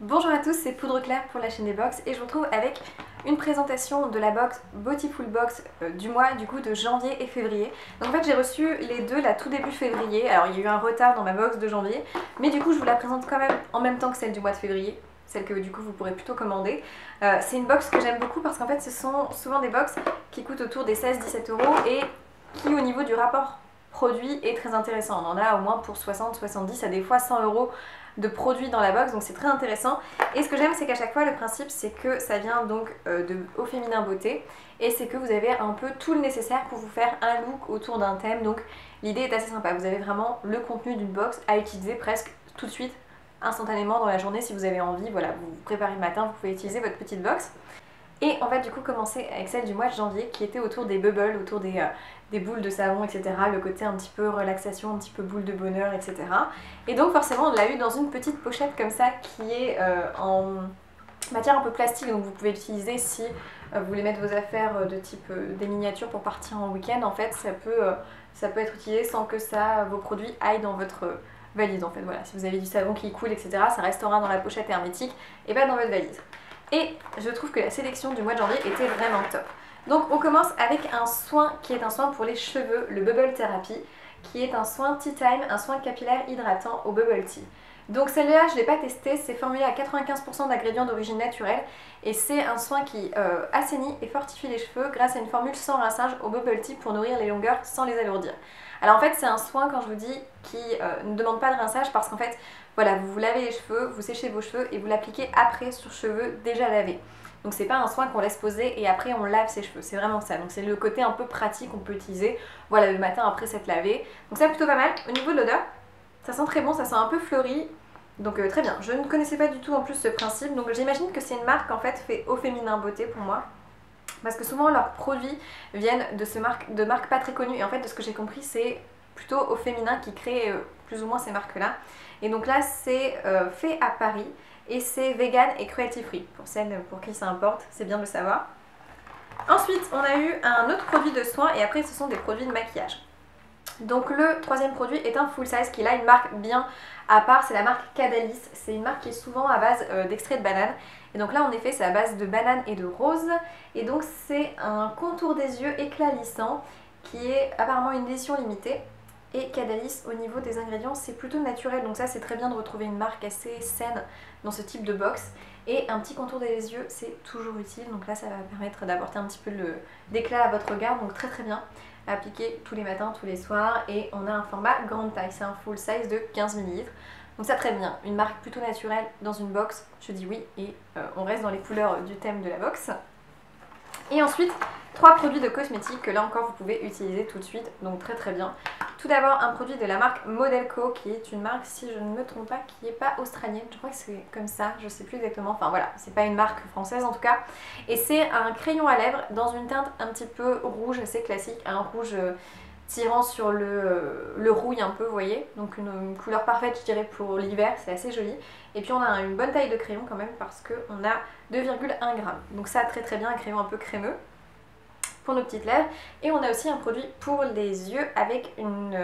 Bonjour à tous, c'est Poudre Claire pour la chaîne des box et je vous retrouve avec une présentation de la box Beautiful Box du mois du coup de janvier et février. Donc en fait j'ai reçu les deux là tout début février, alors il y a eu un retard dans ma box de janvier, mais du coup je vous la présente quand même en même temps que celle du mois de février, celle que du coup vous pourrez plutôt commander. C'est une box que j'aime beaucoup parce qu'en fait ce sont souvent des box qui coûtent autour des 16-17 € et qui au niveau du rapport produit est très intéressant. On en a au moins pour 60-70 à des fois 100 € de produits dans la box, donc c'est très intéressant. Et ce que j'aime, c'est qu'à chaque fois le principe c'est que ça vient donc de Au Féminin Beauté et c'est que vous avez un peu tout le nécessaire pour vous faire un look autour d'un thème. Donc l'idée est assez sympa, vous avez vraiment le contenu d'une box à utiliser presque tout de suite, instantanément dans la journée si vous avez envie. Voilà, vous vous préparez le matin, vous pouvez utiliser votre petite box. Et on va du coup commencer avec celle du mois de janvier qui était autour des bubbles, autour des boules de savon, etc. Le côté un petit peu relaxation, un petit peu boule de bonheur, etc. Et donc forcément on l'a eu dans une petite pochette comme ça qui est en matière un peu plastique. Donc vous pouvez l'utiliser si vous voulez mettre vos affaires de type des miniatures pour partir en week-end. En fait ça peut être utilisé sans que vos produits aillent dans votre valise en fait. Voilà, si vous avez du savon qui coule, etc. ça restera dans la pochette hermétique et pas dans votre valise. Et je trouve que la sélection du mois de janvier était vraiment top. Donc on commence avec un soin qui est un soin pour les cheveux, le Bubble Therapy, qui est un soin Tea Time, un soin capillaire hydratant au Bubble Tea. Donc celle-là je ne l'ai pas testé, c'est formulé à 95% d'ingrédients d'origine naturelle et c'est un soin qui assainit et fortifie les cheveux grâce à une formule sans rinçage au Bubble Tea pour nourrir les longueurs sans les alourdir. Alors en fait c'est un soin, quand je vous dis, qui ne demande pas de rinçage parce qu'en fait voilà, vous vous lavez les cheveux, vous séchez vos cheveux et vous l'appliquez après sur cheveux déjà lavés. Donc c'est pas un soin qu'on laisse poser et après on lave ses cheveux, c'est vraiment ça. Donc c'est le côté un peu pratique qu'on peut utiliser, voilà, le matin après s'être lavé. Donc ça plutôt pas mal. Au niveau de l'odeur, ça sent très bon, ça sent un peu fleuri. Donc très bien, je ne connaissais pas du tout en plus ce principe. Donc j'imagine que c'est une marque en fait fait Au Féminin Beauté pour moi. Parce que souvent leurs produits viennent de marques pas très connues. Et en fait de ce que j'ai compris c'est plutôt Au Féminin qui crée plus ou moins ces marques là. Et donc là c'est fait à Paris et c'est vegan et cruelty free. Pour celles pour qui ça importe, c'est bien de le savoir. Ensuite on a eu un autre produit de soin et après ce sont des produits de maquillage. Donc le troisième produit est un full size qui a une marque bien à part, c'est la marque Cadalis. C'est une marque qui est souvent à base d'extrait de banane. Et donc là en effet c'est à base de banane et de rose. Et donc c'est un contour des yeux éclat lissant qui est apparemment une édition limitée. Et Cadalis au niveau des ingrédients c'est plutôt naturel, donc ça c'est très bien de retrouver une marque assez saine dans ce type de box. Et un petit contour des yeux c'est toujours utile, donc là ça va permettre d'apporter un petit peu d'éclat à votre regard, donc très très bien. À appliquer tous les matins, tous les soirs, et on a un format grande taille, c'est un full size de 15 ml. Donc ça très bien, une marque plutôt naturelle dans une box, je dis oui, et on reste dans les couleurs du thème de la box. Et ensuite, 3 produits de cosmétiques que là encore vous pouvez utiliser tout de suite, donc très très bien. Tout d'abord un produit de la marque Modelco qui est une marque, si je ne me trompe pas, qui n'est pas australienne, je crois que c'est comme ça, je sais plus exactement, enfin voilà, c'est pas une marque française en tout cas. Et c'est un crayon à lèvres dans une teinte un petit peu rouge, assez classique, un rouge tirant sur le rouille un peu, vous voyez, donc une couleur parfaite je dirais pour l'hiver, c'est assez joli. Et puis on a une bonne taille de crayon quand même parce qu'on a 2,1 g, donc ça très très bien, un crayon un peu crémeux pour nos petites lèvres. Et on a aussi un produit pour les yeux avec une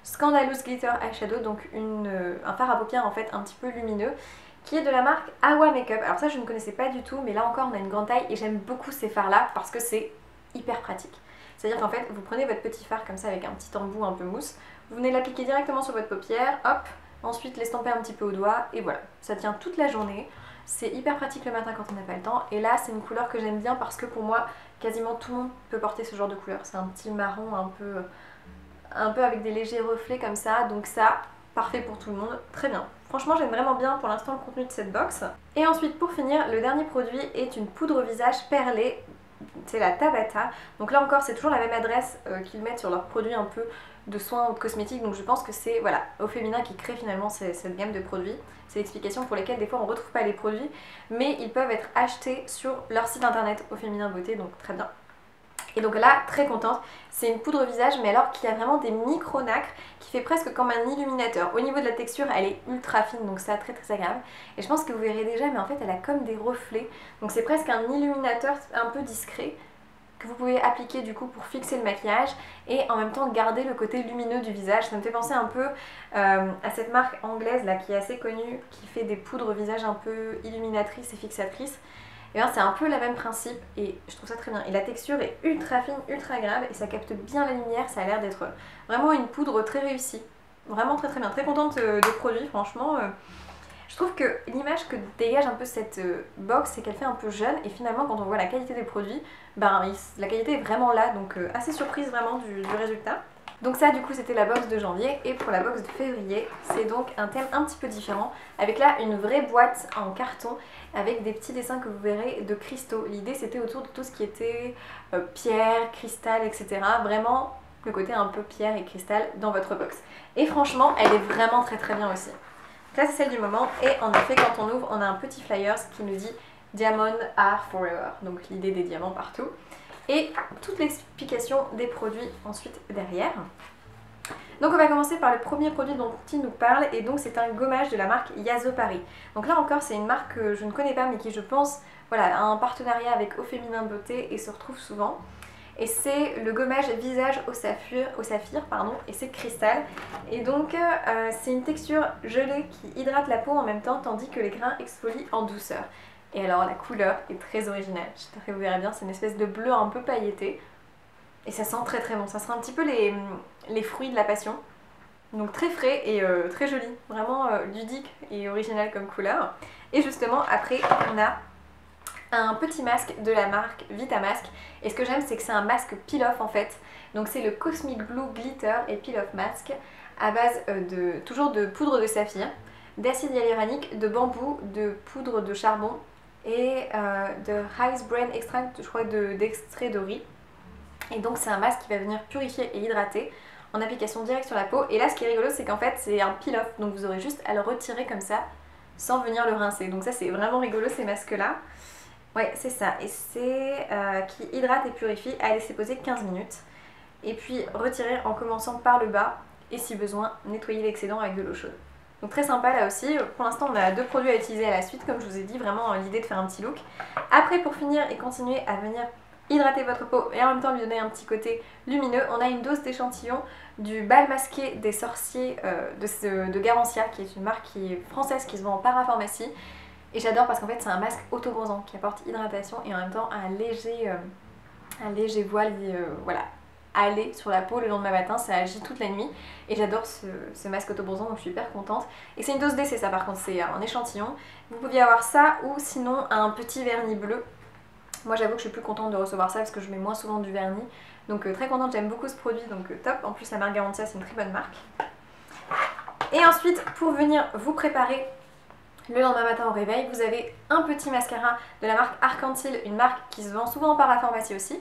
Scandalous Glitter Eyeshadow, donc un fard à paupières en fait un petit peu lumineux qui est de la marque Awa Makeup. Alors ça je ne connaissais pas du tout, mais là encore on a une grande taille et j'aime beaucoup ces fards là parce que c'est hyper pratique. C'est-à-dire qu'en fait vous prenez votre petit fard comme ça avec un petit embout un peu mousse, vous venez l'appliquer directement sur votre paupière, hop, ensuite l'estamper un petit peu au doigt et voilà, ça tient toute la journée. C'est hyper pratique le matin quand on n'a pas le temps. Et là c'est une couleur que j'aime bien parce que pour moi quasiment tout le monde peut porter ce genre de couleur. C'est un petit marron un peu avec des légers reflets comme ça. Donc ça, parfait pour tout le monde, très bien. Franchement j'aime vraiment bien pour l'instant le contenu de cette box. Et ensuite pour finir, le dernier produit est une poudre visage perlée. C'est la Tabata. Donc là encore c'est toujours la même adresse qu'ils mettent sur leurs produits un peu de soins ou de cosmétiques. Donc je pense que c'est voilà, Au Féminin qui crée finalement cette gamme de produits. C'est l'explication pour lesquelles des fois on ne retrouve pas les produits, mais ils peuvent être achetés sur leur site internet Au Féminin Beauté, donc très bien. Et donc là, très contente, c'est une poudre visage, mais alors qui a vraiment des micro-nacres, qui fait presque comme un illuminateur. Au niveau de la texture, elle est ultra fine, donc ça très très agréable. Et je pense que vous verrez déjà, mais en fait elle a comme des reflets, donc c'est presque un illuminateur un peu discret. que vous pouvez appliquer du coup pour fixer le maquillage et en même temps garder le côté lumineux du visage. Ça me fait penser un peu à cette marque anglaise là qui est assez connue, qui fait des poudres visage un peu illuminatrices et fixatrices. Et bien c'est un peu le même principe et je trouve ça très bien. Et la texture est ultra fine, ultra agréable et ça capte bien la lumière, ça a l'air d'être vraiment une poudre très réussie. Vraiment très très bien, très contente des produits franchement. Je trouve que l'image que dégage un peu cette box, c'est qu'elle fait un peu jeune et finalement quand on voit la qualité des produits, ben, la qualité est vraiment là, donc assez surprise vraiment du résultat. Donc ça du coup c'était la box de janvier et pour la box de février, c'est donc un thème un petit peu différent avec là une vraie boîte en carton avec des petits dessins que vous verrez de cristaux. L'idée c'était autour de tout ce qui était pierre, cristal, etc. Vraiment le côté un peu pierre et cristal dans votre box. Et franchement elle est vraiment très très bien aussi. Là c'est celle du moment et en effet quand on ouvre on a un petit flyers qui nous dit Diamond are forever, donc l'idée des diamants partout et toute l'explication des produits ensuite derrière. Donc on va commencer par le premier produit dont il nous parle et donc c'est un gommage de la marque Yazo Paris. Donc là encore c'est une marque que je ne connais pas mais qui je pense voilà, a un partenariat avec Au Féminin Beauté et se retrouve souvent. Et c'est le gommage visage au saphir pardon, et c'est cristal. Et donc c'est une texture gelée qui hydrate la peau en même temps tandis que les grains exfolient en douceur. Et alors la couleur est très originale, j'espère que vous verrez bien, c'est une espèce de bleu un peu pailleté. Et ça sent très très bon, ça sent un petit peu les fruits de la passion. Donc très frais et très joli, vraiment ludique et original comme couleur. Et justement après on a un petit masque de la marque Vitamask et ce que j'aime c'est que c'est un masque peel-off en fait, donc c'est le Cosmic Blue Glitter et Peel-Off Mask à base toujours de poudre de saphir, d'acide hyaluronique, de bambou, de poudre de charbon et de Rice Bran Extract, je crois d'extrait de riz. Et donc c'est un masque qui va venir purifier et hydrater en application directe sur la peau. Et là ce qui est rigolo c'est qu'en fait c'est un peel-off, donc vous aurez juste à le retirer comme ça sans venir le rincer. Donc ça c'est vraiment rigolo ces masques là. Ouais, c'est ça, et c'est qui hydrate et purifie à laisser poser 15 minutes. Et puis retirer en commençant par le bas et si besoin, nettoyer l'excédent avec de l'eau chaude. Donc très sympa là aussi. Pour l'instant on a 2 produits à utiliser à la suite, comme je vous ai dit, vraiment l'idée de faire un petit look. Après pour finir et continuer à venir hydrater votre peau et en même temps lui donner un petit côté lumineux, on a une dose d'échantillon du bal masqué des sorciers de Garancia, qui est une marque qui est française qui se vend en parapharmacie. Et j'adore parce qu'en fait c'est un masque auto-bronzant qui apporte hydratation et en même temps un léger voile voilà, aller sur la peau le lendemain matin, ça agit toute la nuit. Et j'adore ce masque auto-bronzant, donc je suis hyper contente. Et c'est une dose d'essai ça par contre, c'est un échantillon. Vous pouviez avoir ça ou sinon un petit vernis bleu. Moi j'avoue que je suis plus contente de recevoir ça parce que je mets moins souvent du vernis. Donc très contente, j'aime beaucoup ce produit, donc top. En plus la marque Garantia c'est une très bonne marque. Et ensuite pour venir vous préparer le lendemain matin au réveil, vous avez un petit mascara de la marque Arc-en-Ciel, une marque qui se vend souvent en parapharmacie aussi.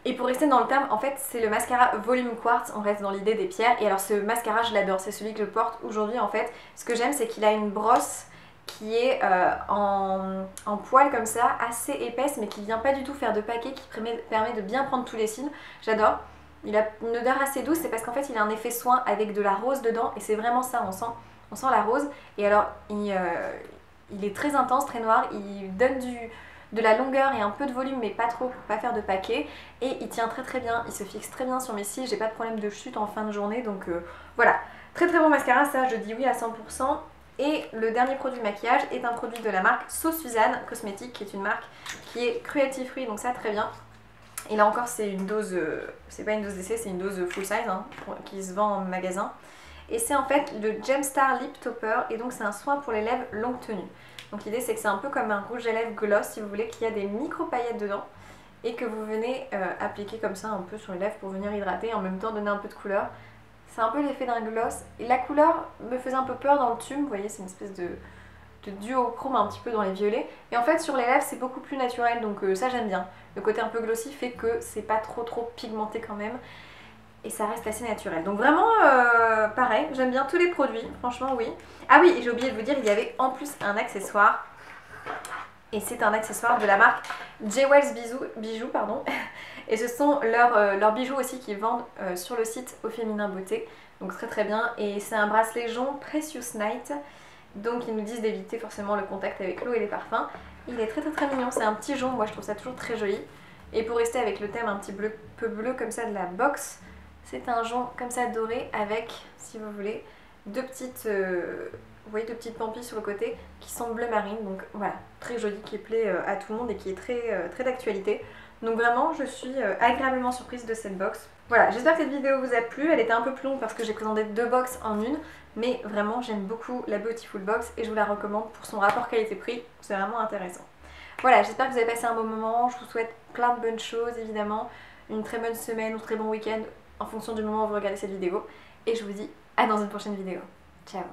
Et pour rester dans le terme, en fait c'est le mascara Volume Quartz, on reste dans l'idée des pierres. Et alors ce mascara je l'adore, c'est celui que je porte aujourd'hui en fait. Ce que j'aime c'est qu'il a une brosse qui est en poil comme ça, assez épaisse mais qui vient pas du tout faire de paquet, qui permet de bien prendre tous les cils. J'adore. Il a une odeur assez douce, c'est parce qu'en fait il a un effet soin avec de la rose dedans et c'est vraiment ça, on sent la rose. Et alors il est très intense, très noir, il donne de la longueur et un peu de volume mais pas trop pour pas faire de paquet. Et il tient très très bien, il se fixe très bien sur mes cils, j'ai pas de problème de chute en fin de journée. Donc voilà, très très bon mascara, ça je dis oui à 100%. Et le dernier produit maquillage est un produit de la marque So Suzanne Cosmétique, qui est une marque qui est cruelty free, donc ça très bien. Et là encore c'est une dose, c'est pas une dose d'essai, c'est une dose full size hein, qui se vend en magasin. Et c'est en fait le Gemstar Lip Topper et donc c'est un soin pour les lèvres longue tenue. Donc l'idée c'est que c'est un peu comme un rouge à lèvres gloss si vous voulez, qu'il y a des micro paillettes dedans et que vous venez appliquer comme ça un peu sur les lèvres pour venir hydrater et en même temps donner un peu de couleur. C'est un peu l'effet d'un gloss et la couleur me faisait un peu peur dans le tube, vous voyez c'est une espèce de duochrome un petit peu dans les violets. Et en fait sur les lèvres c'est beaucoup plus naturel, donc ça j'aime bien. Le côté un peu glossy fait que c'est pas trop pigmenté quand même. Et ça reste assez naturel. Donc vraiment pareil, j'aime bien tous les produits, franchement oui. Ah oui, et j'ai oublié de vous dire, il y avait en plus un accessoire. Et c'est un accessoire de la marque Jewels Bijoux, pardon. Et ce sont leurs bijoux aussi qu'ils vendent sur le site Au Féminin Beauté. Donc très très bien. Et c'est un bracelet jaune Precious Night. Donc ils nous disent d'éviter forcément le contact avec l'eau et les parfums. Il est très mignon, c'est un petit jaune, moi je trouve ça toujours très joli. Et pour rester avec le thème un petit peu bleu comme ça de la box, c'est un jonc comme ça doré avec, si vous voulez, deux petites, vous voyez, deux petites pampilles sur le côté qui sont bleu marine. Donc voilà, très joli, qui plaît à tout le monde et qui est très d'actualité. Donc vraiment, je suis agréablement surprise de cette box. Voilà, j'espère que cette vidéo vous a plu. Elle était un peu plus longue parce que j'ai présenté 2 box en une. Mais vraiment, j'aime beaucoup la Beautiful Box et je vous la recommande pour son rapport qualité-prix. C'est vraiment intéressant. Voilà, j'espère que vous avez passé un bon moment. Je vous souhaite plein de bonnes choses, évidemment. Une très bonne semaine ou très bon week-end en fonction du moment où vous regardez cette vidéo. Et je vous dis à dans une prochaine vidéo. Ciao!